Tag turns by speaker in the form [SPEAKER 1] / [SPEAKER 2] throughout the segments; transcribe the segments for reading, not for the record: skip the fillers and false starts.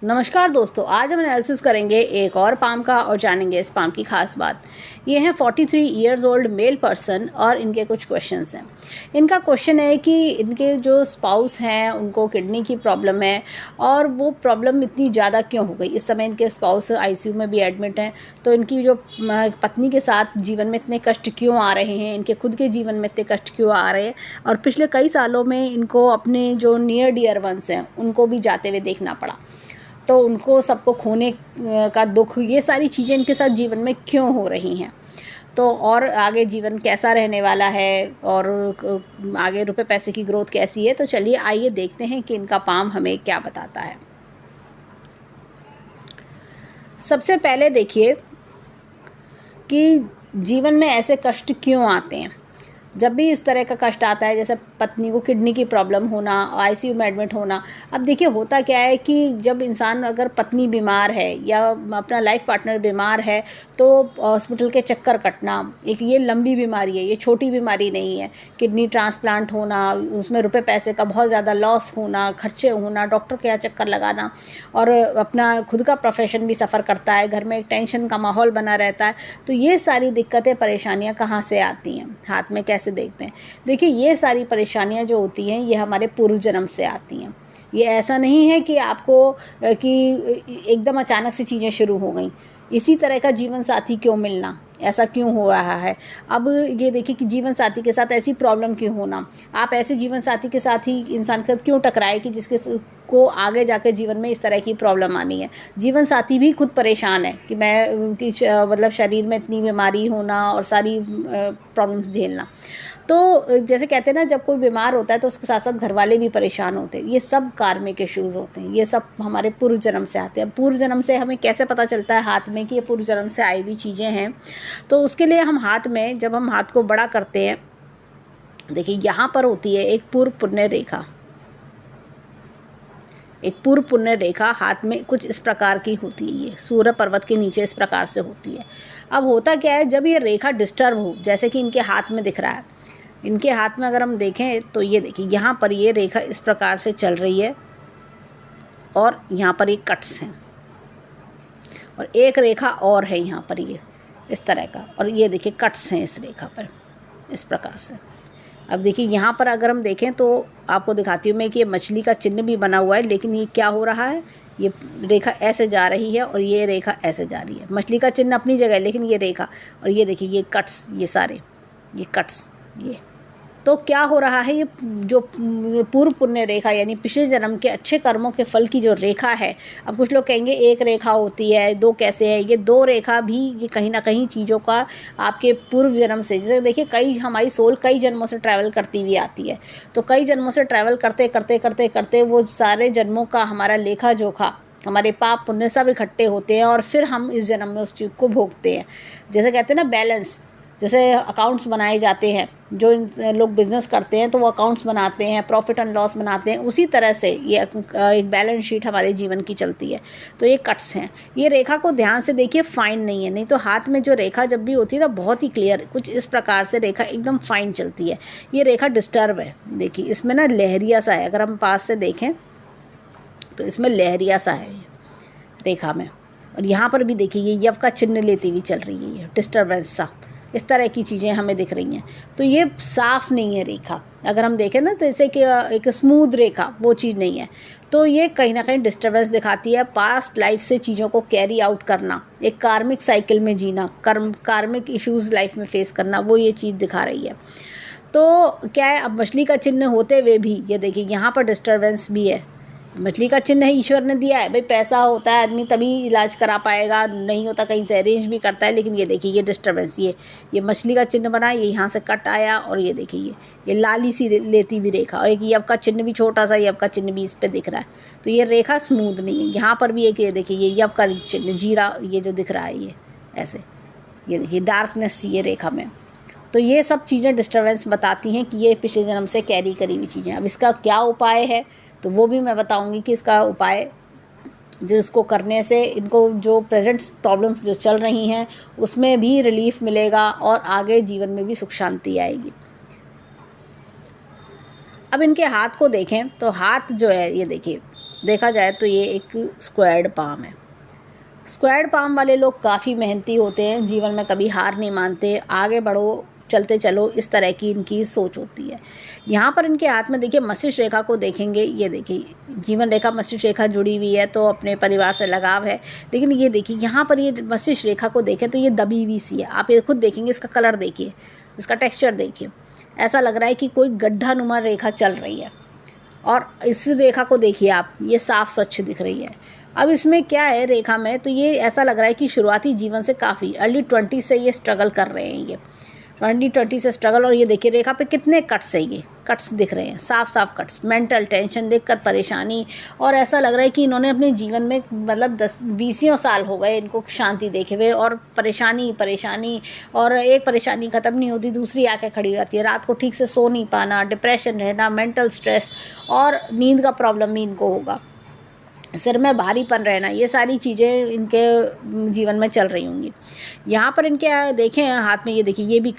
[SPEAKER 1] नमस्कार दोस्तों, आज हम एनालिसिस करेंगे एक और पाम का और जानेंगे इस पाम की खास बात। ये हैं 43 ईयर्स ओल्ड मेल पर्सन और इनके कुछ क्वेश्चंस हैं। इनका क्वेश्चन है कि इनके जो स्पाउस हैं उनको किडनी की प्रॉब्लम है और वो प्रॉब्लम इतनी ज़्यादा क्यों हो गई। इस समय इनके स्पाउस आईसीयू में भी एडमिट हैं, तो इनकी जो पत्नी के साथ जीवन में इतने कष्ट क्यों आ रहे हैं, इनके खुद के जीवन में इतने कष्ट क्यों आ रहे हैं और पिछले कई सालों में इनको अपने जो नियर डियर वंस हैं उनको भी जाते हुए देखना पड़ा, तो उनको सबको खोने का दुख, ये सारी चीज़ें इनके साथ जीवन में क्यों हो रही हैं, तो और आगे जीवन कैसा रहने वाला है और आगे रुपए पैसे की ग्रोथ कैसी है। तो चलिए आइए देखते हैं कि इनका पाम हमें क्या बताता है। सबसे पहले देखिए कि जीवन में ऐसे कष्ट क्यों आते हैं। जब भी इस तरह का कष्ट आता है, जैसे पत्नी को किडनी की प्रॉब्लम होना, आईसीयू में एडमिट होना। अब देखिए होता क्या है कि जब इंसान, अगर पत्नी बीमार है या अपना लाइफ पार्टनर बीमार है तो हॉस्पिटल के चक्कर कटना, एक ये लंबी बीमारी है, ये छोटी बीमारी नहीं है। किडनी ट्रांसप्लांट होना, उसमें रुपए पैसे का बहुत ज़्यादा लॉस होना, खर्चे होना, डॉक्टर के यहाँ चक्कर लगाना और अपना खुद का प्रोफेशन भी सफ़र करता है, घर में एक टेंशन का माहौल बना रहता है। तो ये सारी दिक्कतें परेशानियाँ कहाँ से आती हैं, हाथ में कैसे देखते हैं। देखिए ये सारी परेशानियां जो होती हैं ये हमारे पूर्व जन्म से आती हैं। ये ऐसा नहीं है कि आपको कि एकदम अचानक से चीज़ें शुरू हो गई। इसी तरह का जीवन साथी क्यों मिलना, ऐसा क्यों हो रहा है। अब ये देखिए कि जीवन साथी के साथ ऐसी प्रॉब्लम क्यों होना, आप ऐसे जीवन साथी के साथ ही इंसान के साथ क्यों टकराए कि जिसके को आगे जाकर जीवन में इस तरह की प्रॉब्लम आनी है। जीवन साथी भी खुद परेशान है कि मैं मतलब शरीर में इतनी बीमारी होना और सारी प्रॉब्लम्स झेलना। तो जैसे कहते हैं ना, जब कोई बीमार होता है तो उसके साथ साथ घर वाले भी परेशान होते हैं। ये सब कार्मिक इश्यूज होते हैं, ये सब हमारे पूर्व जन्म से आते हैं। पूर्व जन्म से हमें कैसे पता चलता है हाथ में कि ये पूर्व जन्म से आई हुई चीज़ें हैं। तो उसके लिए हम हाथ में, जब हम हाथ को बड़ा करते हैं, देखिए यहाँ पर होती है एक पूर्व पुण्य रेखा। एक पूर्व पुण्य रेखा हाथ में कुछ इस प्रकार की होती है, ये सूर्य पर्वत के नीचे इस प्रकार से होती है। अब होता क्या है, जब ये रेखा डिस्टर्ब हो, जैसे कि इनके हाथ में दिख रहा है, इनके हाथ में अगर हम देखें तो ये देखिए यहाँ पर ये रेखा इस प्रकार से चल रही है और यहाँ पर ये कट्स हैं और एक रेखा और है यहाँ पर ये इस तरह का, और ये देखिए कट्स हैं इस रेखा पर इस प्रकार से। अब देखिए यहाँ पर अगर हम देखें तो आपको दिखाती हूँ मैं कि ये मछली का चिन्ह भी बना हुआ है, लेकिन ये क्या हो रहा है, ये रेखा ऐसे जा रही है और ये रेखा ऐसे जा रही है। मछली का चिन्ह अपनी जगह है, लेकिन ये रेखा और ये देखिए ये कट्स, ये सारे ये कट्स, ये तो क्या हो रहा है, ये जो पूर्व पुण्य रेखा यानी पिछले जन्म के अच्छे कर्मों के फल की जो रेखा है। अब कुछ लोग कहेंगे एक रेखा होती है, दो कैसे है, ये दो रेखा भी ये कहीं ना कहीं चीज़ों का आपके पूर्व जन्म से, जैसे देखिए कई हमारी सोल कई जन्मों से ट्रैवल करती हुई आती है। तो कई जन्मों से ट्रैवल करते करते करते करते वो सारे जन्मों का हमारा लेखा जोखा, हमारे पाप पुण्य सब इकट्ठे होते हैं और फिर हम इस जन्म में उस चीज़ को भोगते हैं। जैसे कहते हैं ना बैलेंस, जैसे अकाउंट्स बनाए जाते हैं, जो लोग बिजनेस करते हैं तो वो अकाउंट्स बनाते हैं, प्रॉफिट एंड लॉस बनाते हैं, उसी तरह से ये एक बैलेंस शीट हमारे जीवन की चलती है। तो ये कट्स हैं, ये रेखा को ध्यान से देखिए, फाइन नहीं है, नहीं तो हाथ में जो रेखा जब भी होती है ना बहुत ही क्लियर कुछ इस प्रकार से रेखा एकदम फाइन चलती है। ये रेखा डिस्टर्ब है, देखिए इसमें ना लहरिया सा है, अगर हम पास से देखें तो इसमें लहरिया सा है रेखा में, और यहाँ पर भी देखिए ये यव का चिन्ह लेती हुई चल रही है, ये डिस्टर्बेंस सा, इस तरह की चीज़ें हमें दिख रही हैं। तो ये साफ नहीं है रेखा, अगर हम देखें ना तो जैसे कि एक स्मूथ रेखा वो चीज़ नहीं है। तो ये कहीं ना कहीं डिस्टर्बेंस दिखाती है, पास्ट लाइफ से चीज़ों को कैरी आउट करना, एक कार्मिक साइकिल में जीना, कार्मिक इश्यूज़ लाइफ में फेस करना, वो ये चीज़ दिखा रही है। तो क्या है, अब मछली का चिन्ह होते हुए भी ये देखिए यहाँ पर डिस्टर्बेंस भी है। मछली का चिन्ह है, ईश्वर ने दिया है भाई, पैसा होता है आदमी तभी इलाज करा पाएगा, नहीं होता कहीं से अरेंज भी करता है, लेकिन ये देखिए ये डिस्टर्बेंस, ये मछली का चिन्ह बना, ये यहाँ से कट आया और ये देखिए ये लाली सी लेती हुई रेखा, और एक यव का चिन्ह भी छोटा सा यव का चिन्ह भी इस पर दिख रहा है। तो ये रेखा स्मूथ नहीं है। यहाँ पर भी एक ये देखिए ये यव का चिन्ह जीरा ये जो दिख रहा है ये ऐसे, ये देखिए डार्कनेस ये रेखा में। तो ये सब चीज़ें डिस्टर्बेंस बताती हैं कि ये पिछले जन्म से कैरी करी हुई चीज़ें। अब इसका क्या उपाय है तो वो भी मैं बताऊंगी कि इसका उपाय जिसको करने से इनको जो प्रेजेंट प्रॉब्लम्स जो चल रही हैं उसमें भी रिलीफ मिलेगा और आगे जीवन में भी सुख शांति आएगी। अब इनके हाथ को देखें तो हाथ जो है ये देखिए देखा जाए तो ये एक स्क्वायर्ड पाम है। स्क्वायर्ड पाम वाले लोग काफ़ी मेहनती होते हैं, जीवन में कभी हार नहीं मानते, आगे बढ़ो, चलते चलो, इस तरह की इनकी सोच होती है। यहाँ पर इनके हाथ में देखिए मस्तिष्क रेखा को देखेंगे, ये देखिए जीवन रेखा मस्तिष्क रेखा जुड़ी हुई है, तो अपने परिवार से लगाव है। लेकिन ये देखिए यहाँ पर ये मस्तिष्क रेखा को देखें तो ये दबी हुई सी है। आप ये खुद देखेंगे, इसका कलर देखिए, इसका टेक्स्चर देखिए, ऐसा लग रहा है कि कोई गड्ढा नुमा रेखा चल रही है। और इस रेखा को देखिए आप, ये साफ स्वच्छ दिख रही है। अब इसमें क्या है रेखा में, तो ये ऐसा लग रहा है कि शुरुआती जीवन से काफ़ी अर्ली 20 से ये स्ट्रगल कर रहे हैं, ये 20 से स्ट्रगल। और ये देखिए रेखा पे कितने कट्स है, ये कट्स दिख रहे हैं, साफ साफ कट्स, मेंटल टेंशन, दिक्कत, परेशानी। और ऐसा लग रहा है कि इन्होंने अपने जीवन में मतलब 10-20 साल हो गए इनको शांति देखे हुए, और परेशानी, और एक परेशानी ख़त्म नहीं होती, दूसरी आके खड़ी हो जाती है। रात को ठीक से सो नहीं पाना, डिप्रेशन रहना, मेंटल स्ट्रेस, और नींद का प्रॉब्लम भी इनको होगा, सिर में भारीपन रहना, ये सारी चीज़ें इनके जीवन में चल रही होंगी। यहाँ पर इनके देखें हाथ में, ये देखिए ये भी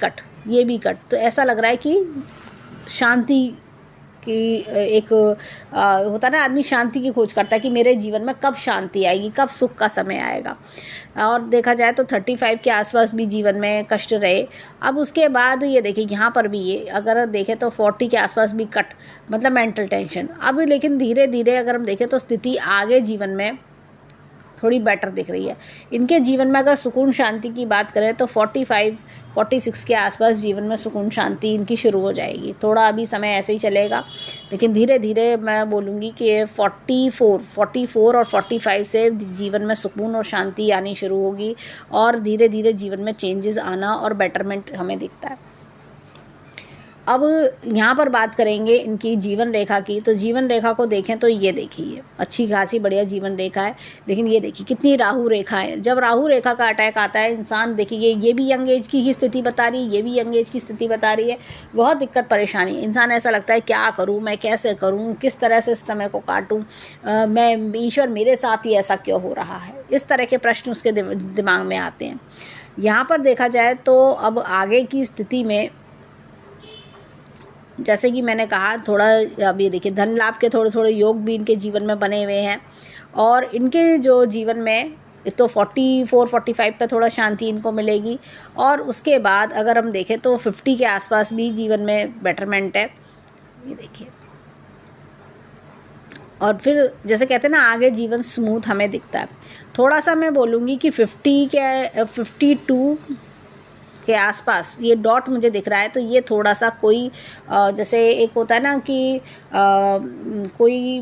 [SPEAKER 1] कट, तो ऐसा लग रहा है कि शांति की एक होता ना, आदमी शांति की खोज करता है कि मेरे जीवन में कब शांति आएगी, कब सुख का समय आएगा। और देखा जाए तो 35 के आसपास भी जीवन में कष्ट रहे। अब उसके बाद ये देखिए यहाँ पर भी, ये अगर देखें तो 40 के आसपास भी कट, मतलब मेंटल टेंशन। अब लेकिन धीरे धीरे अगर हम देखें तो स्थिति आगे जीवन में थोड़ी बेटर दिख रही है। इनके जीवन में अगर सुकून शांति की बात करें तो 45-46 के आसपास जीवन में सुकून शांति इनकी शुरू हो जाएगी। थोड़ा अभी समय ऐसे ही चलेगा, लेकिन धीरे धीरे मैं बोलूँगी कि 44 और 45 से जीवन में सुकून और शांति आनी शुरू होगी, और धीरे धीरे जीवन में चेंजेस आना और बेटरमेंट हमें दिखता है। अब यहाँ पर बात करेंगे इनकी जीवन रेखा की, तो जीवन रेखा को देखें तो ये देखिए अच्छी खासी बढ़िया जीवन रेखा है। लेकिन ये देखिए कितनी राहु रेखा है। जब राहु रेखा का अटैक आता है, इंसान देखिए ये भी यंग एज की ही स्थिति बता रही है, ये भी यंग एज की स्थिति बता रही है, बहुत दिक्कत परेशानी। इंसान ऐसा लगता है क्या करूँ मैं, कैसे करूँ, किस तरह से इस समय को काटूँ, मैं ईश्वर मेरे साथ ही ऐसा क्यों हो रहा है, इस तरह के प्रश्न उसके दिमाग में आते हैं। यहाँ पर देखा जाए तो अब आगे की स्थिति में जैसे कि मैंने कहा, थोड़ा अब ये देखिए धन लाभ के थोड़े थोड़े योग भी इनके जीवन में बने हुए हैं। और इनके जो जीवन में तो 44-45 पे थोड़ा शांति इनको मिलेगी, और उसके बाद अगर हम देखें तो 50 के आसपास भी जीवन में बेटरमेंट है, ये देखिए। और फिर जैसे कहते हैं ना, आगे जीवन स्मूथ हमें दिखता है। थोड़ा सा मैं बोलूँगी कि 52 के आसपास ये डॉट मुझे दिख रहा है, तो ये थोड़ा सा कोई जैसे एक होता है ना कि कोई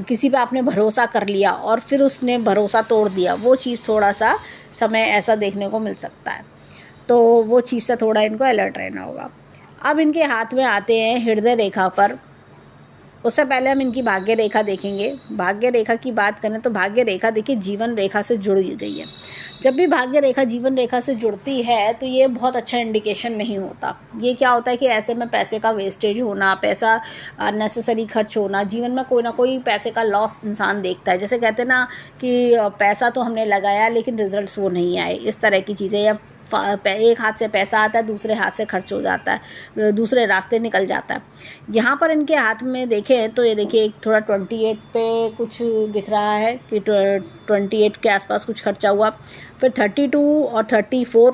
[SPEAKER 1] किसी पे आपने भरोसा कर लिया और फिर उसने भरोसा तोड़ दिया, वो चीज़ थोड़ा सा समय ऐसा देखने को मिल सकता है। तो वो चीज़ से थोड़ा इनको अलर्ट रहना होगा। अब इनके हाथ में आते हैं हृदय रेखा पर। उससे पहले हम इनकी भाग्य रेखा देखेंगे। भाग्य रेखा की बात करें तो भाग्य रेखा देखिए जीवन रेखा से जुड़ गई है। जब भी भाग्य रेखा जीवन रेखा से जुड़ती है तो ये बहुत अच्छा इंडिकेशन नहीं होता। ये क्या होता है कि ऐसे में पैसे का वेस्टेज होना, पैसा अननेसेसरी खर्च होना, जीवन में कोई ना कोई पैसे का लॉस इंसान देखता है। जैसे कहते हैं ना कि पैसा तो हमने लगाया लेकिन रिजल्ट्स वो नहीं आए, इस तरह की चीज़ें। या एक हाथ से पैसा आता है, दूसरे हाथ से खर्च हो जाता है, दूसरे रास्ते निकल जाता है। यहाँ पर इनके हाथ में देखें तो ये देखिए थोड़ा 28 पे कुछ दिख रहा है कि 28 के आसपास कुछ खर्चा हुआ। फिर 32 और 34,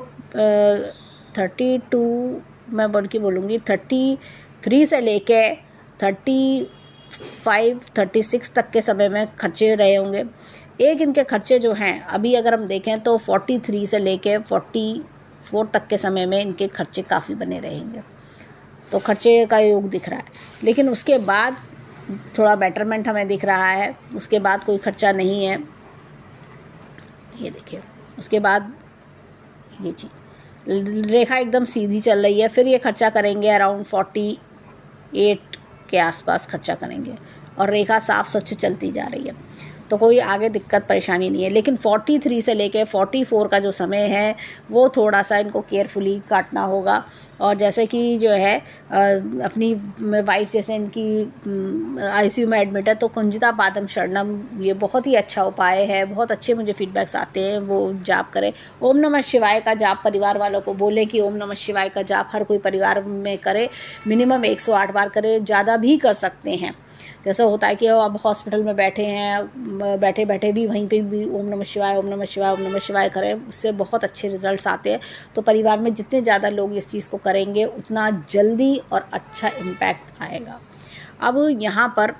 [SPEAKER 1] 32 मैं बोल के बोलूँगी 33 से लेके 35-36 तक के समय में खर्चे रहे होंगे। एक इनके खर्चे जो हैं अभी अगर हम देखें तो 43 से लेके 44 तक के समय में इनके खर्चे काफ़ी बने रहेंगे। तो खर्चे का योग दिख रहा है, लेकिन उसके बाद थोड़ा बेटरमेंट हमें दिख रहा है। उसके बाद कोई खर्चा नहीं है, ये देखिए। उसके बाद ये चीज़ रेखा एकदम सीधी चल रही है। फिर ये खर्चा करेंगे अराउंड 48 के आसपास खर्चा करेंगे, और रेखा साफ स्वच्छ चलती जा रही है। तो कोई आगे दिक्कत परेशानी नहीं है। लेकिन 43 से लेके 44 का जो समय है वो थोड़ा सा इनको केयरफुली काटना होगा। और जैसे कि जो है अपनी वाइफ जैसे इनकी आईसीयू में एडमिट है, तो कुंजिता पादम शरणम ये बहुत ही अच्छा उपाय है, बहुत अच्छे मुझे फीडबैक्स आते हैं, वो जाप करें। ओम नमः शिवाय का जाप परिवार वालों को बोलें कि ओम नमः शिवाय का जाप हर कोई परिवार में करे, मिनिमम 108 बार करे, ज़्यादा भी कर सकते हैं। जैसे होता है कि अब हॉस्पिटल में बैठे हैं, बैठे बैठे भी वहीं पे भी ओम नमः शिवाय ओम नमः शिवाय ओम नमः शिवाय करें, उससे बहुत अच्छे रिजल्ट्स आते हैं। तो परिवार में जितने ज़्यादा लोग इस चीज़ को करेंगे उतना जल्दी और अच्छा इम्पैक्ट आएगा। अब यहाँ पर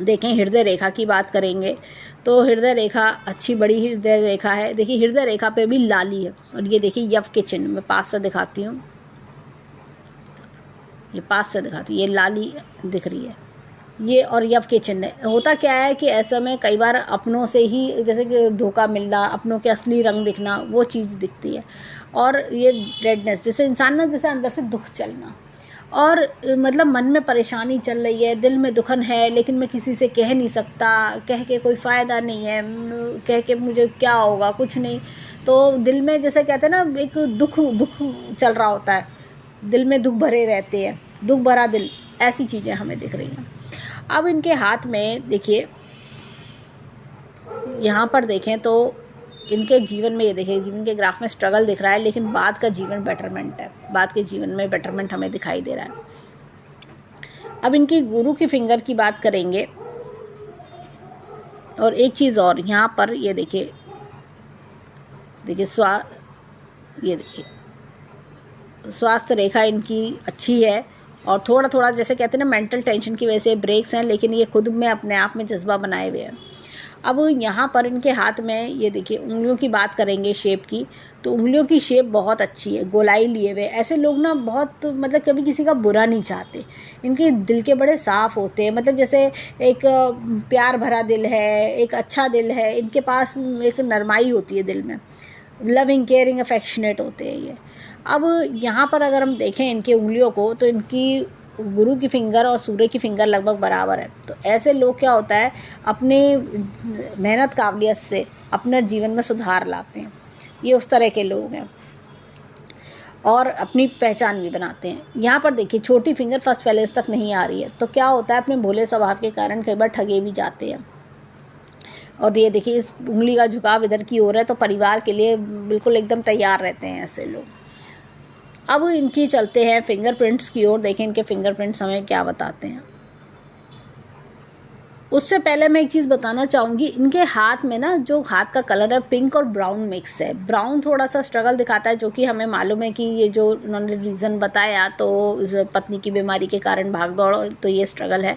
[SPEAKER 1] देखें, हृदय रेखा की बात करेंगे तो हृदय रेखा अच्छी बड़ी हृदय रेखा है। देखिए हृदय रेखा पे भी लाली है, और ये देखिए यव के चिन्ह, मैं पास से दिखाती हूँ, ये पास से दिखाती हूँ, ये लाली दिख रही है ये, और यव के चिन्ह। होता क्या है कि ऐसे में कई बार अपनों से ही जैसे कि धोखा मिलना, अपनों के असली रंग दिखना, वो चीज़ दिखती है। और ये रेडनेस, जैसे इंसान ना जैसे अंदर से दुख चलना, और मतलब मन में परेशानी चल रही है, दिल में दुखन है, लेकिन मैं किसी से कह नहीं सकता, कह के कोई फ़ायदा नहीं है, कह के मुझे क्या होगा, कुछ नहीं। तो दिल में जैसे कहते हैं ना, एक दुख चल रहा होता है, दिल में दुख भरे रहते हैं, दुख भरा दिल, ऐसी चीज़ें हमें दिख रही हैं। अब इनके हाथ में देखिए, यहाँ पर देखें तो इनके जीवन में, ये देखिए जीवन के ग्राफ में स्ट्रगल दिख रहा है, लेकिन बाद का जीवन बेटरमेंट है, बाद के जीवन में बेटरमेंट हमें दिखाई दे रहा है। अब इनकी गुरु की फिंगर की बात करेंगे। और एक चीज़ और, यहाँ पर ये देखिए ये देखिए स्वास्थ्य रेखा इनकी अच्छी है, और थोड़ा थोड़ा जैसे कहते हैं ना, मेंटल टेंशन की वजह से ब्रेक्स हैं, लेकिन ये खुद में अपने आप में जज्बा बनाए हुए हैं। अब यहाँ पर इनके हाथ में ये देखिए, उंगलियों की बात करेंगे शेप की, तो उंगलियों की शेप बहुत अच्छी है, गोलाई लिए हुए। ऐसे लोग ना बहुत मतलब कभी किसी का बुरा नहीं चाहते, इनके दिल के बड़े साफ़ होते हैं, मतलब जैसे एक प्यार भरा दिल है, एक अच्छा दिल है, इनके पास एक नरमाई होती है दिल में, लविंग केयरिंग अफेक्शनेट होते हैं ये। अब यहाँ पर अगर हम देखें इनकी उंगलियों को, तो इनकी गुरु की फिंगर और सूर्य की फिंगर लगभग बराबर है। तो ऐसे लोग क्या होता है, अपने मेहनत काबिलियत से अपने जीवन में सुधार लाते हैं, ये उस तरह के लोग हैं, और अपनी पहचान भी बनाते हैं। यहाँ पर देखिए छोटी फिंगर फर्स्ट पैलेस तक नहीं आ रही है, तो क्या होता है, अपने भोले स्वभाव के कारण कई बार ठगे भी जाते हैं। और ये देखिए इस उंगली का झुकाव इधर की ओर है, तो परिवार के लिए बिल्कुल एकदम तैयार रहते हैं ऐसे लोग। अब इनकी चलते हैं फिंगरप्रिंट्स की ओर, देखें इनके फिंगरप्रिंट्स हमें क्या बताते हैं। उससे पहले मैं एक चीज़ बताना चाहूँगी, इनके हाथ में ना जो हाथ का कलर है पिंक और ब्राउन मिक्स है। ब्राउन थोड़ा सा स्ट्रगल दिखाता है, जो कि हमें मालूम है कि ये जो उन्होंने रीज़न बताया, तो पत्नी की बीमारी के कारण भाग दौड़, तो ये स्ट्रगल है।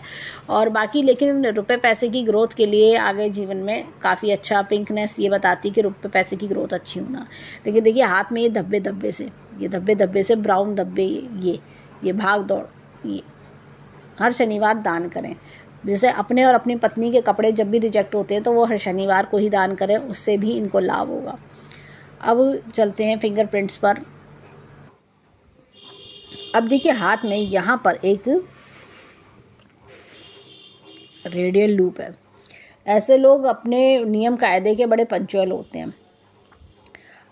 [SPEAKER 1] और बाकी लेकिन रुपए पैसे की ग्रोथ के लिए आगे जीवन में काफ़ी अच्छा, पिंकनेस ये बताती है कि रुपए पैसे की ग्रोथ अच्छी होना। लेकिन देखिए हाथ में ये धब्बे धब्बे से, ये धब्बे धब्बे से ब्राउन धब्बे, ये भाग दौड़, ये हर शनिवार दान करें। जैसे अपने और अपनी पत्नी के कपड़े जब भी रिजेक्ट होते हैं, तो वो हर शनिवार को ही दान करें, उससे भी इनको लाभ होगा। अब चलते हैं फिंगरप्रिंट्स पर। अब देखिए हाथ में यहाँ पर एक रेडियल लूप है। ऐसे लोग अपने नियम कायदे के बड़े पंचुअल होते हैं।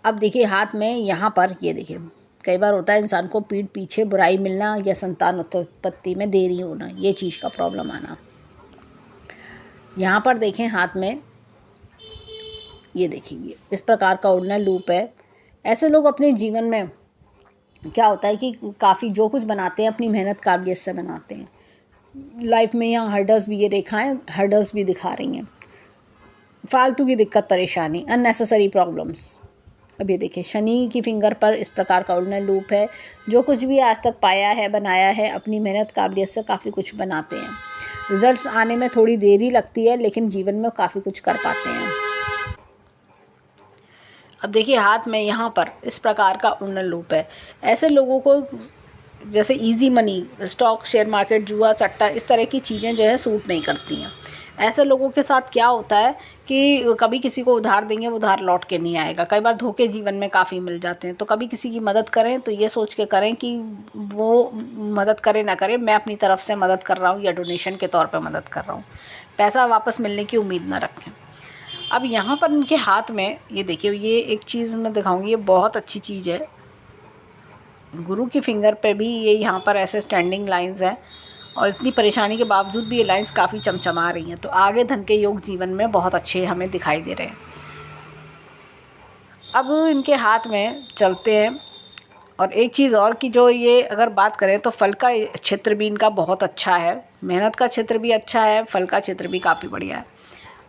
[SPEAKER 1] अब देखिए हाथ में यहाँ पर ये देखिए, कई बार होता है इंसान को पीठ पीछे बुराई मिलना या संतान उत्पत्ति में देरी होना, ये चीज़ का प्रॉब्लम आना। यहाँ पर देखें हाथ में ये देखिए इस प्रकार का ऑर्डिनल लूप है। ऐसे लोग अपने जीवन में क्या होता है कि काफ़ी जो कुछ बनाते हैं अपनी मेहनत काबिलियत से बनाते हैं। लाइफ में यहाँ हर्डल्स भी, ये रेखाएं हर्डल्स भी दिखा रही हैं, फालतू की दिक्कत परेशानी, अननेसेसरी प्रॉब्लम्स। अब ये देखिए शनि की फिंगर पर इस प्रकार का ऑर्डिनल लूप है। जो कुछ भी आज तक पाया है, बनाया है, अपनी मेहनत काबिलियत से काफ़ी कुछ बनाते हैं। रिजल्ट्स आने में थोड़ी देरी लगती है, लेकिन जीवन में काफ़ी कुछ कर पाते हैं। अब देखिए हाथ में यहाँ पर इस प्रकार का ऑर्डिनल लूप है। ऐसे लोगों को जैसे easy money, stock, share market, जुआ, सट्टा, इस तरह की चीज़ें जो है सूट नहीं करती हैं। ऐसे लोगों के साथ क्या होता है कि कभी किसी को उधार देंगे वो उधार लौट के नहीं आएगा। कई बार धोखे जीवन में काफ़ी मिल जाते हैं। तो कभी किसी की मदद करें तो ये सोच के करें कि वो मदद करे ना करे, मैं अपनी तरफ से मदद कर रहा हूँ या डोनेशन के तौर पर मदद कर रहा हूँ। पैसा वापस मिलने की उम्मीद ना रखें। अब यहाँ पर इनके हाथ में ये देखिए, ये एक चीज़ मैं दिखाऊंगी, ये बहुत अच्छी चीज़ है। गुरु की फिंगर पे भी ये यहाँ पर ऐसे स्टैंडिंग लाइंस हैं और इतनी परेशानी के बावजूद भी ये लाइंस काफ़ी चमचमा रही हैं। तो आगे धन के योग जीवन में बहुत अच्छे हमें दिखाई दे रहे हैं। अब इनके हाथ में चलते हैं और एक चीज़ और कि जो ये अगर बात करें तो फल का क्षेत्र भी इनका बहुत अच्छा है, मेहनत का क्षेत्र भी अच्छा है, फल का क्षेत्र भी काफ़ी बढ़िया है।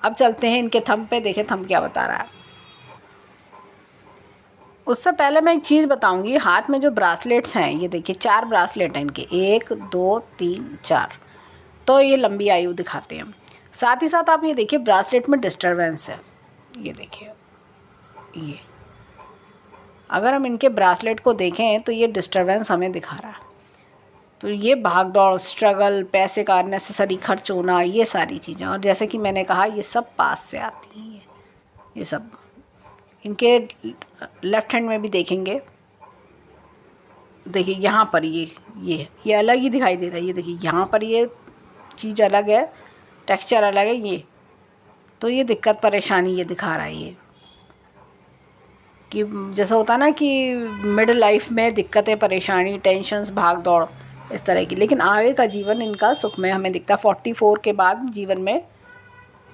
[SPEAKER 1] अब चलते हैं इनके थंब पे, देखें थंब क्या बता रहा है। उससे पहले मैं एक चीज़ बताऊंगी, हाथ में जो ब्रासलेट्स हैं ये देखिए 4 ब्रासलेट हैं इनके, 1 2 3 4, तो ये लंबी आयु दिखाते हैं। साथ ही साथ आप ये देखिए ब्रासलेट में डिस्टर्बेंस है, ये देखिए, ये अगर हम इनके ब्रासलेट को देखें तो ये डिस्टर्बेंस हमें दिखा रहा है। तो ये भाग दौड़, स्ट्रगल, पैसे का अननेसेसरी खर्च होना, ये सारी चीज़ें, और जैसे कि मैंने कहा ये सब पास से आती हैं। ये सब इनके लेफ्ट हैंड में भी देखेंगे, देखिए यहाँ पर ये अलग ही दिखाई दे रहा है। ये देखिए यहाँ पर ये चीज़ अलग है, टेक्सचर अलग है ये। तो ये दिक्कत परेशानी ये दिखा रहा है ये, कि जैसा होता ना कि मिडिल लाइफ में दिक्कतें, परेशानी, टेंशन्स, भाग दौड़ इस तरह की। लेकिन आगे का जीवन इनका सुखमय हमें दिखता है। 44 के बाद जीवन में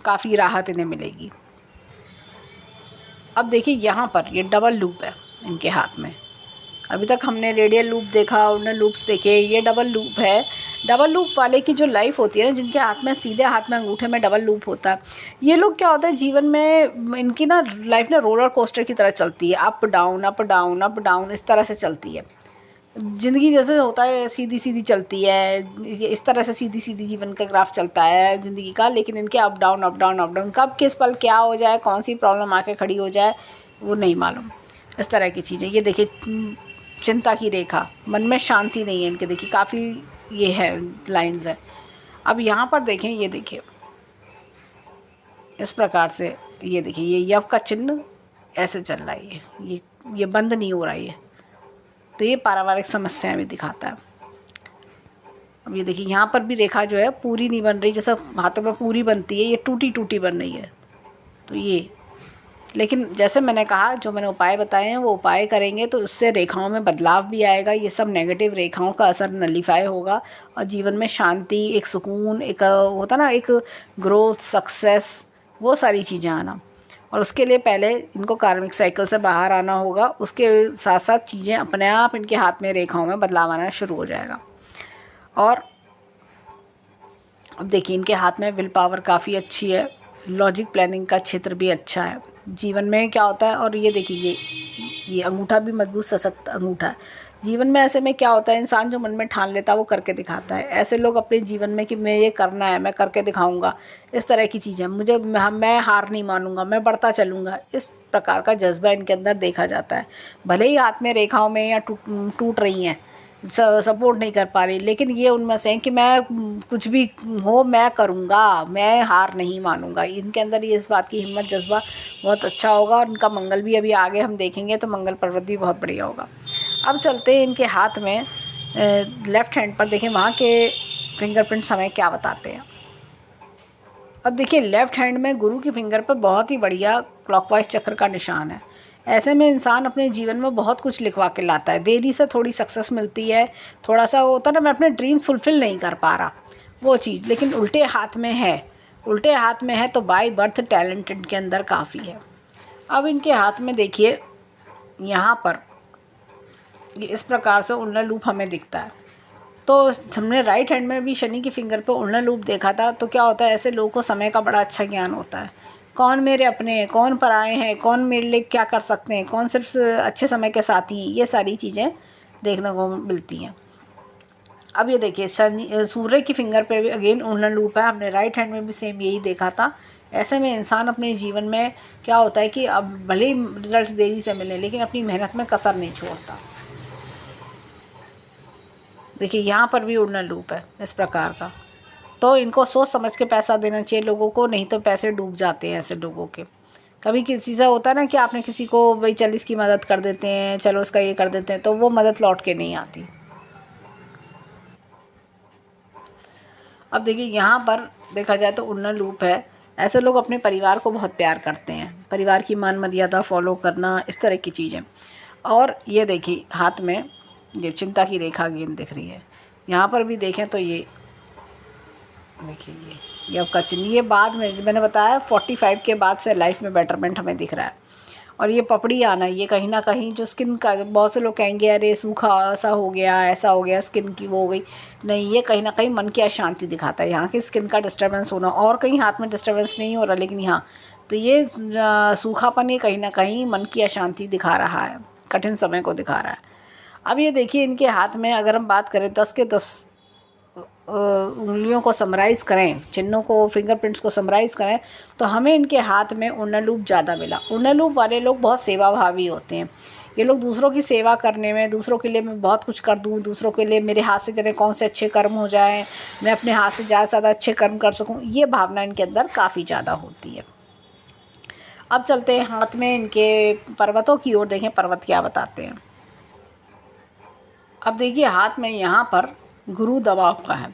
[SPEAKER 1] काफ़ी राहत इन्हें मिलेगी। अब देखिए यहाँ पर ये डबल लूप है इनके हाथ में। अभी तक हमने रेडियल लूप देखा, उन्हें लूप्स देखे, ये डबल लूप है। डबल लूप वाले की जो लाइफ होती है ना, जिनके हाथ में सीधे हाथ में अंगूठे में डबल लूप होता है, ये लोग क्या होता है जीवन में इनकी ना लाइफ ना रोलर कोस्टर की तरह चलती है, up down up down up down, इस तरह से चलती है ज़िंदगी। जैसे होता है सीधी सीधी चलती है, इस तरह से सीधी सीधी जीवन का ग्राफ चलता है ज़िंदगी का। लेकिन इनके up down up down up down, कब किस पल क्या हो जाए, कौन सी प्रॉब्लम आके खड़ी हो जाए वो नहीं मालूम, इस तरह की चीज़ें। ये देखिए चिंता की रेखा, मन में शांति नहीं है इनके, देखिए काफ़ी ये है लाइंस है। अब यहाँ पर देखें, ये देखिए इस प्रकार से, ये देखिए ये यव का चिन्ह ऐसे चल रहा है, ये बंद नहीं हो रहा है। तो ये पारिवारिक समस्याएं भी दिखाता है। अब ये देखिए यहाँ पर भी रेखा जो है पूरी नहीं बन रही, जैसा हाथों में पूरी बनती है, ये टूटी टूटी बन रही है। तो ये, लेकिन जैसे मैंने कहा, जो मैंने उपाय बताए हैं वो उपाय करेंगे तो उससे रेखाओं में बदलाव भी आएगा। ये सब नेगेटिव रेखाओं का असर नलीफाई होगा और जीवन में शांति, एक सुकून, एक होता ना एक ग्रोथ, सक्सेस, वो सारी चीज़ें आना। और उसके लिए पहले इनको कार्मिक साइकिल से बाहर आना होगा। उसके साथ साथ चीज़ें अपने आप इनके हाथ में रेखाओं में बदलाव आना शुरू हो जाएगा। और अब देखिए इनके हाथ में विल पावर काफ़ी अच्छी है, लॉजिक प्लानिंग का क्षेत्र भी अच्छा है। जीवन में क्या होता है, और ये देखिए ये अंगूठा भी मजबूत सशक्त अंगूठा है। जीवन में ऐसे में क्या होता है, इंसान जो मन में ठान लेता है वो करके दिखाता है। ऐसे लोग अपने जीवन में कि मैं ये करना है, मैं करके दिखाऊंगा, इस तरह की चीज़ें, मैं हार नहीं मानूंगा, मैं बढ़ता चलूँगा, इस प्रकार का जज्बा इनके अंदर देखा जाता है। भले ही हाथ में रेखाओं में या टूट रही हैं, सपोर्ट नहीं कर पा रही, लेकिन ये उनमें से हैं कि मैं कुछ भी हो मैं करूँगा, मैं हार नहीं मानूंगा। इनके अंदर ये इस बात की हिम्मत, जज्बा बहुत अच्छा होगा। और इनका मंगल भी अभी आगे हम देखेंगे तो मंगल पर्वत भी बहुत बढ़िया होगा। अब चलते हैं इनके हाथ में लेफ़्ट हैंड पर, देखें वहाँ के फिंगरप्रिंट्स हमें क्या बताते हैं। अब देखिए लेफ़्ट हैंड में गुरु की फिंगर पर बहुत ही बढ़िया क्लॉकवाइज चक्र का निशान है। ऐसे में इंसान अपने जीवन में बहुत कुछ लिखवा के लाता है। देरी से थोड़ी सक्सेस मिलती है, थोड़ा सा होता है ना मैं अपने ड्रीम फुलफिल नहीं कर पा रहा वो चीज़, लेकिन उल्टे हाथ में है तो बाय बर्थ टैलेंटेड के अंदर काफ़ी है। अब इनके हाथ में देखिए यहाँ पर ये इस प्रकार से उल्लर लूप हमें दिखता है। तो हमने राइट हैंड में भी शनि की फिंगर पर उल्लर लूप देखा था। तो क्या होता है, ऐसे लोगों को समय का बड़ा अच्छा ज्ञान होता है, कौन मेरे अपने हैं, कौन पराए हैं, कौन मेरे लिए क्या कर सकते हैं, कौन सिर्फ अच्छे समय के साथी, ये सारी चीज़ें देखने को मिलती हैं। अब ये देखिए सूर्य की फिंगर पे भी अगेन उल्लर लूप है, हमने राइट हैंड में भी सेम यही देखा था। ऐसे में इंसान अपने जीवन में क्या होता है कि अब भले ही रिजल्ट देरी से मिले लेकिन अपनी मेहनत में कसर नहीं छोड़ता। देखिए यहाँ पर भी उल्लर लूप है इस प्रकार का। तो इनको सोच समझ के पैसा देना चाहिए लोगों को, नहीं तो पैसे डूब जाते हैं ऐसे लोगों के। कभी किसी से होता है ना कि आपने किसी को भाई चल इसकी मदद कर देते हैं, चलो उसका ये कर देते हैं, तो वो मदद लौट के नहीं आती। अब देखिए यहाँ पर देखा जाए तो उन्नत लूप है। ऐसे लोग अपने परिवार को बहुत प्यार करते हैं, परिवार की मान मर्यादा फॉलो करना, इस तरह की चीज़ें। और ये देखिए हाथ में ये चिंता की रेखा गेंद दिख रही है। यहाँ पर भी देखें तो ये देखिए ये आपका चिन्ह, ये बाद में मैंने बताया 45 के बाद से लाइफ में बेटरमेंट हमें दिख रहा है। और ये पपड़ी आना, ये कहीं ना कहीं जो स्किन का, बहुत से लोग कहेंगे अरे सूखा सा हो गया, ऐसा हो गया, स्किन की वो हो गई, नहीं, ये कहीं ना कहीं मन की अशांति दिखाता है। यहाँ की स्किन का डिस्टर्बेंस होना, और कहीं हाथ में डिस्टर्बेंस नहीं हो रहा, लेकिन यहाँ तो ये सूखापन, ये कहीं ना कहीं मन की अशांति दिखा रहा है, कठिन समय को दिखा रहा है। अब ये देखिए इनके हाथ में अगर हम बात करें 10 के 10 उंगलियों को समराइज़ करें, चिन्हों को, फिंगरप्रिंट्स को समराइज़ करें, तो हमें इनके हाथ में उन्नत लूप ज़्यादा मिला। उन्नत लूप वाले लोग बहुत सेवाभावी होते हैं। ये लोग दूसरों की सेवा करने में, दूसरों के लिए मैं बहुत कुछ कर दूँ, दूसरों के लिए मेरे हाथ से चले कौन से अच्छे कर्म हो जाएं, मैं अपने हाथ से ज़्यादा से ज़्यादा अच्छे कर्म कर सकूँ, ये भावना इनके अंदर काफ़ी ज़्यादा होती है। अब चलते हैं हाथ में इनके पर्वतों की ओर, देखें पर्वत क्या बताते हैं। अब देखिए हाथ में यहाँ पर गुरु दबा हुआ है।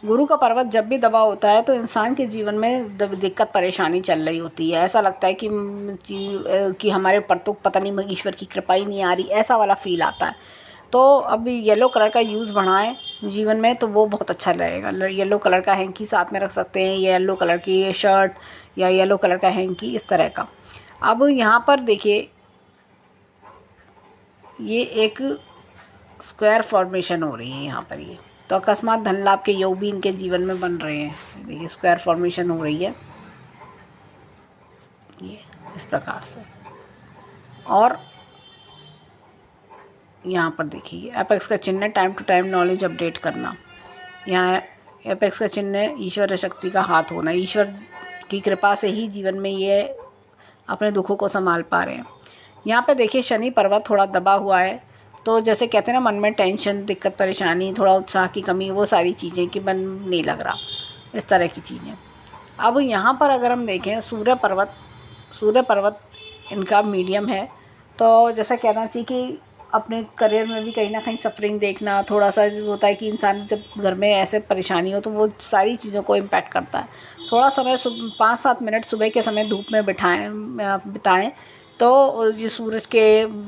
[SPEAKER 1] गुरु का पर्वत जब भी दबा होता है तो इंसान के जीवन में दिक्कत परेशानी चल रही होती है। ऐसा लगता है कि हमारे ऊपर तो पता नहीं ईश्वर की कृपा ही नहीं आ रही, ऐसा वाला फील आता है। तो अब येलो कलर का यूज़ बढ़ाएं जीवन में तो वो बहुत अच्छा रहेगा। येलो कलर का हैंकी साथ में रख सकते हैं, येलो कलर की शर्ट या येलो कलर का हैंकी, इस तरह का। अब यहाँ पर देखिए ये एक स्क्वायर फॉर्मेशन हो रही है यहाँ पर, ये तो अकस्मात धन लाभ के योग भी इनके जीवन में बन रहे हैं। देखिए स्क्वायर फॉर्मेशन हो रही है ये इस प्रकार से। और यहाँ पर देखिए एपेक्स का चिन्ह है, time to time knowledge update करना। यहाँ एपेक्स का चिन्ह है ईश्वर शक्ति का हाथ होना, ईश्वर की कृपा से ही जीवन में ये अपने दुखों को संभाल पा रहे हैं। यहाँ पे देखिए शनि पर्वत थोड़ा दबा हुआ है, तो जैसे कहते हैं ना मन में टेंशन, दिक्कत, परेशानी, थोड़ा उत्साह की कमी, वो सारी चीज़ें कि मन नहीं लग रहा, इस तरह की चीज़ें। अब यहाँ पर अगर हम देखें सूर्य पर्वत इनका मीडियम है, तो जैसा कहना चाहिए कि अपने करियर में भी कहीं ना कहीं सफरिंग देखना, थोड़ा सा होता है कि इंसान जब घर में ऐसे परेशानी हो तो वो सारी चीज़ों को इम्पैक्ट करता है। थोड़ा समय 5-7 मिनट सुबह के समय धूप में बिताएं, तो ये सूरज के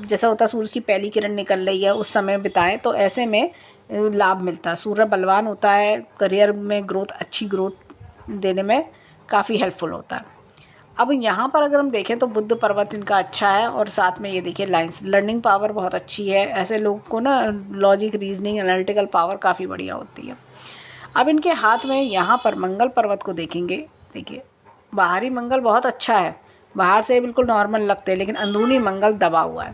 [SPEAKER 1] जैसा होता है सूरज की पहली किरण निकल रही है उस समय बिताएं, तो ऐसे में लाभ मिलता है। सूर्य बलवान होता है, करियर में ग्रोथ, अच्छी ग्रोथ देने में काफ़ी हेल्पफुल होता है। अब यहाँ पर अगर हम देखें तो बुध पर्वत इनका अच्छा है, और साथ में ये देखिए लाइन्स, लर्निंग पावर बहुत अच्छी है। ऐसे लोगों को ना लॉजिक, रीजनिंग, एनालिटिकल पावर काफ़ी बढ़िया होती है। अब इनके हाथ में यहाँ पर मंगल पर्वत को देखेंगे, देखिए बाहरी मंगल बहुत अच्छा है, बाहर से बिल्कुल नॉर्मल लगते हैं, लेकिन अंदरूनी मंगल दबा हुआ है।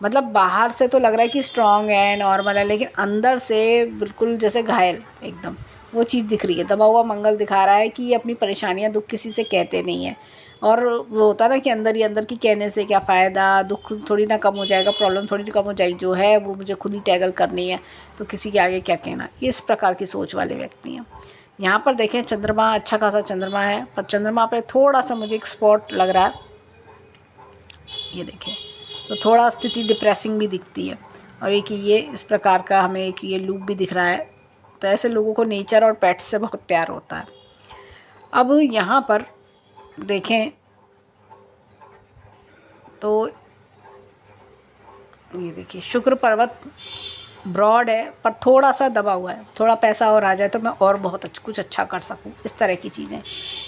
[SPEAKER 1] मतलब बाहर से तो लग रहा है कि स्ट्रांग है, नॉर्मल है, लेकिन अंदर से बिल्कुल जैसे घायल एकदम वो चीज़ दिख रही है। दबा हुआ मंगल दिखा रहा है कि ये अपनी परेशानियां, दुख किसी से कहते नहीं है। और वो होता है ना कि अंदर ही अंदर की कहने से क्या फ़ायदा, दुख थोड़ी ना कम हो जाएगा, प्रॉब्लम थोड़ी ना कम हो जाएगी, जो है वो मुझे खुद ही टैगल करनी है, तो किसी के आगे क्या कहना, इस प्रकार की सोच वाले व्यक्ति हैं। यहाँ पर देखें चंद्रमा, अच्छा खासा चंद्रमा है, पर चंद्रमा पे थोड़ा सा मुझे एक स्पॉट लग रहा है, ये देखें, तो थोड़ा स्थिति डिप्रेसिंग भी दिखती है। और एक ये इस प्रकार का हमें एक ये लूप भी दिख रहा है। तो ऐसे लोगों को नेचर और पेट्स से बहुत प्यार होता है। अब यहाँ पर देखें तो ये देखिए शुक्र पर्वत ब्रॉड है, पर थोड़ा सा दबा हुआ है। थोड़ा पैसा और आ जाए तो मैं और बहुत कुछ अच्छा कर सकूं, इस तरह की चीज़ें।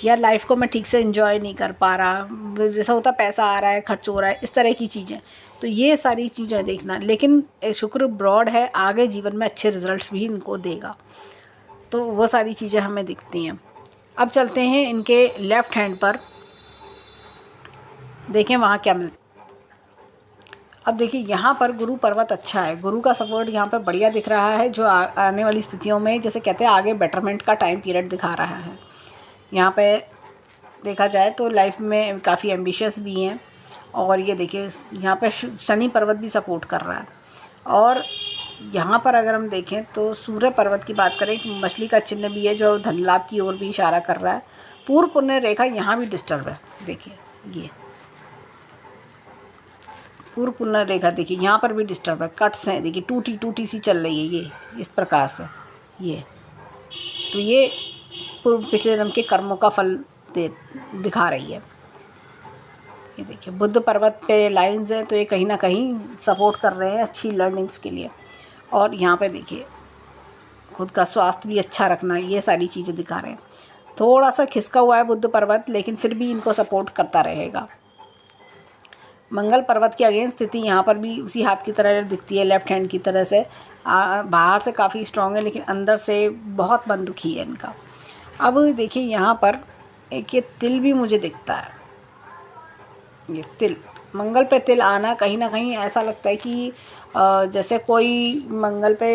[SPEAKER 1] या लाइफ को मैं ठीक से एंजॉय नहीं कर पा रहा, जैसा होता पैसा आ रहा है खर्च हो रहा है, इस तरह की चीज़ें। तो ये सारी चीज़ें देखना। लेकिन शुक्र ब्रॉड है, आगे जीवन में अच्छे रिजल्ट्स भी इनको देगा, तो वो सारी चीज़ें हमें दिखती हैं। अब चलते हैं इनके लेफ़्ट हैंड पर, देखें वहाँ क्या मिलता है। अब देखिए यहाँ पर गुरु पर्वत अच्छा है, गुरु का सपोर्ट यहाँ पर बढ़िया दिख रहा है, जो आने वाली स्थितियों में जैसे कहते हैं आगे बेटरमेंट का टाइम पीरियड दिखा रहा है। यहाँ पे देखा जाए तो लाइफ में काफ़ी एम्बिशियस भी हैं। और ये देखिए यहाँ पे शनि पर्वत भी सपोर्ट कर रहा है। और यहाँ पर अगर हम देखें तो सूर्य पर्वत की बात करें, मछली का चिन्ह भी है जो धन लाभ की ओर भी इशारा कर रहा है। पूर्व पुण्य रेखा यहाँ भी डिस्टर्ब है, देखिए ये पूर्व पुण्य रेखा देखिए यहाँ पर भी डिस्टर्ब है, कट्स हैं, देखिए टूटी टूटी सी चल रही है ये इस प्रकार से ये। तो ये पूर्व पिछले जन्म के कर्मों का फल दिखा रही है। ये देखिए बुद्ध पर्वत पे लाइंस हैं, तो ये कहीं ना कहीं सपोर्ट कर रहे हैं अच्छी लर्निंग्स के लिए। और यहाँ पे देखिए खुद का स्वास्थ्य भी अच्छा रखना, ये सारी चीज़ें दिखा रहे हैं। थोड़ा सा खिसका हुआ है बुद्ध पर्वत, लेकिन फिर भी इनको सपोर्ट करता रहेगा। मंगल पर्वत की अगेंस्ट स्थिति यहाँ पर भी उसी हाथ की तरह दिखती है, लेफ्ट हैंड की तरह से। बाहर से काफ़ी स्ट्रॉन्ग है, लेकिन अंदर से बहुत बंदुखी है इनका। अब देखिए यहाँ पर एक ये तिल भी मुझे दिखता है, ये तिल, मंगल पे तिल आना कहीं ना कहीं ऐसा लगता है कि जैसे कोई मंगल पे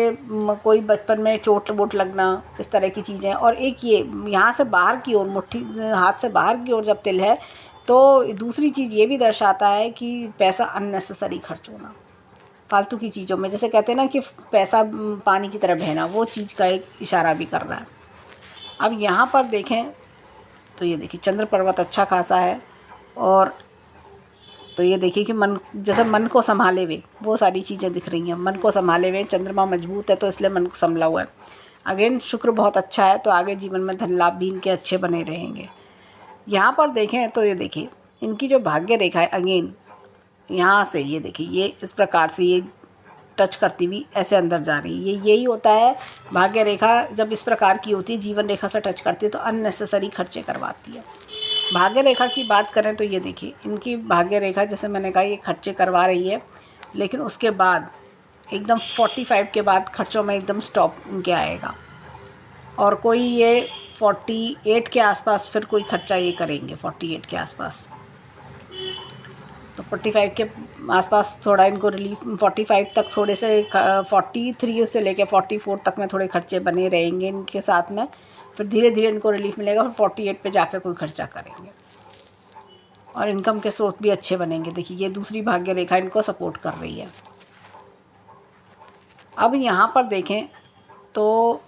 [SPEAKER 1] कोई बचपन में चोट वोट लगना, इस तरह की चीज़ें। और एक ये यहाँ से बाहर की ओर, मुट्ठी हाथ से बाहर की ओर जब तिल है, तो दूसरी चीज़ ये भी दर्शाता है कि पैसा अननेसेसरी खर्च होना फालतू की चीज़ों में, जैसे कहते हैं ना कि पैसा पानी की तरह बहना, वो चीज़ का एक इशारा भी कर रहा है। अब यहाँ पर देखें तो ये देखिए चंद्र पर्वत अच्छा खासा है, और तो ये देखिए कि मन, जैसे मन को संभाले हुए वो सारी चीज़ें दिख रही हैं। मन को संभाले हुए, चंद्रमा मजबूत है तो इसलिए मन को संभला हुआ है। अगेन शुक्र बहुत अच्छा है, तो आगे जीवन में धन लाभ भी इनके अच्छे बने रहेंगे। यहाँ पर देखें तो ये देखिए इनकी जो भाग्य रेखा है, अगेन यहाँ से ये देखिए ये इस प्रकार से ये टच करती हुई ऐसे अंदर जा रही है। ये यही होता है, भाग्य रेखा जब इस प्रकार की होती है, जीवन रेखा से टच करती है, तो अननेसेसरी खर्चे करवाती है। भाग्य रेखा की बात करें तो ये देखिए इनकी भाग्य रेखा, जैसे मैंने कहा, ये खर्चे करवा रही है, लेकिन उसके बाद एकदम 45 के बाद खर्चों में एकदम स्टॉप इनके आएगा। और कोई ये 48 के आसपास फिर कोई खर्चा ये करेंगे, 48 के आसपास, तो 45 के आसपास थोड़ा इनको रिलीफ, 45 तक थोड़े से, 43 से लेके 44 तक में थोड़े खर्चे बने रहेंगे इनके साथ में। फिर धीरे धीरे इनको रिलीफ मिलेगा, फिर 48 पे जाकर कोई खर्चा करेंगे, और इनकम के स्रोत भी अच्छे बनेंगे। देखिए ये दूसरी भाग्य रेखा इनको सपोर्ट कर रही है। अब यहाँ पर देखें तो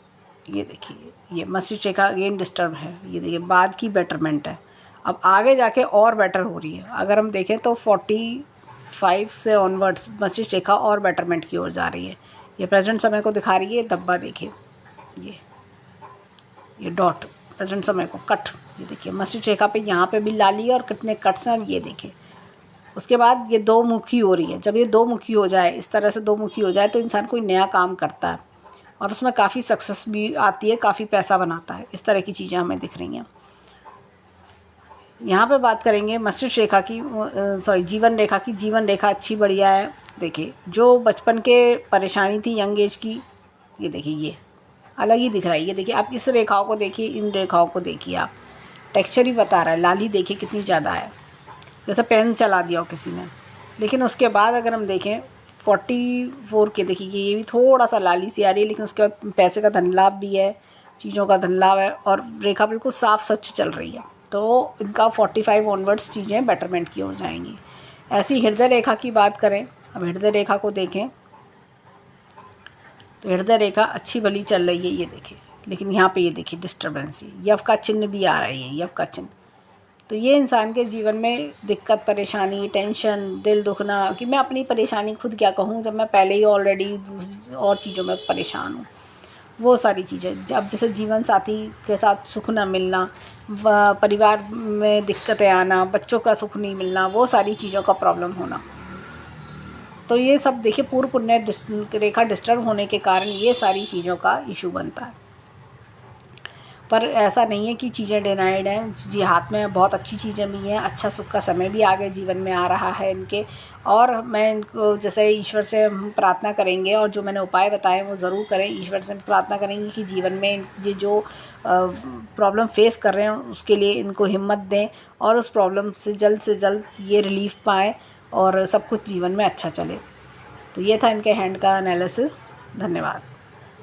[SPEAKER 1] ये देखिए ये मस्तिष्क रेखा अगेन डिस्टर्ब है, ये देखिए बाद की बेटरमेंट है, अब आगे जाके और बेटर हो रही है। अगर हम देखें तो 45 से ऑनवर्ड्स मस्तिष्क रेखा और बेटरमेंट की ओर जा रही है। ये प्रेजेंट समय को दिखा रही है, धब्बा देखिए ये डॉट प्रेजेंट समय को, कट, ये देखिए मस्तिष्क रेखा पे यहाँ पे भी लाली और कितने कट्स हैं, ये देखिए। उसके बाद ये दो मुखी हो रही है। जब ये दो मुखी हो जाए, इस तरह से दो मुखी हो जाए, तो इंसान कोई नया काम करता है और उसमें काफ़ी सक्सेस भी आती है, काफ़ी पैसा बनाता है। इस तरह की चीज़ें हमें दिख रही हैं। यहाँ पे बात करेंगे मस्तिष्क रेखा की, जीवन रेखा की। जीवन रेखा अच्छी बढ़िया है। देखिए जो बचपन के परेशानी थी यंग एज की, ये देखिए ये अलग ही दिख रहा है। ये देखिए आप इस रेखाओं को देखिए, इन रेखाओं को देखिए, आप टेक्सचर ही बता रहा है। लाली देखिए कितनी ज़्यादा है, जैसे पेन चला दिया हो किसी ने। लेकिन उसके बाद अगर हम देखें 44 के, देखिए ये भी थोड़ा सा लाली सी आ रही है, लेकिन उसके बाद पैसे का धन लाभ भी है, चीज़ों का धन लाभ है, और रेखा बिल्कुल साफ स्वच्छ चल रही है। तो इनका 45 ऑनवर्ड्स चीज़ें बेटरमेंट की ओर जाएंगी। ऐसी हृदय रेखा की बात करें, अब हृदय रेखा को देखें तो हृदय रेखा अच्छी भली चल रही है, ये देखिए। लेकिन यहाँ पे ये देखिए डिस्टर्बेंस, यव का चिन्ह भी आ रहा है, यव का चिन्ह। तो ये इंसान के जीवन में दिक्कत, परेशानी, टेंशन, दिल दुखना, कि मैं अपनी परेशानी खुद क्या कहूँ जब मैं पहले ही ऑलरेडी और चीज़ों में परेशान हूँ, वो सारी चीज़ें। अब जैसे जीवन साथी के साथ सुख न मिलना, परिवार में दिक्कतें आना, बच्चों का सुख नहीं मिलना, वो सारी चीज़ों का प्रॉब्लम होना, तो ये सब देखिए पूर्व पुण्य रेखा डिस्टर्ब होने के कारण ये सारी चीज़ों का इशू बनता है। पर ऐसा नहीं है कि चीज़ें डिनाइड हैं जी, हाथ में बहुत अच्छी चीज़ें भी हैं, अच्छा सुख का समय भी आगे जीवन में आ रहा है इनके। और मैं इनको जैसे ईश्वर से हम प्रार्थना करेंगे, और जो मैंने उपाय बताए वो ज़रूर करें। ईश्वर से प्रार्थना करेंगे कि जीवन में ये जो प्रॉब्लम फेस कर रहे हैं उसके लिए इनको हिम्मत दें, और उस प्रॉब्लम से जल्द ये रिलीफ पाएँ और सब कुछ जीवन में अच्छा चले। तो ये था इनके हैंड का एनालिसिस। धन्यवाद।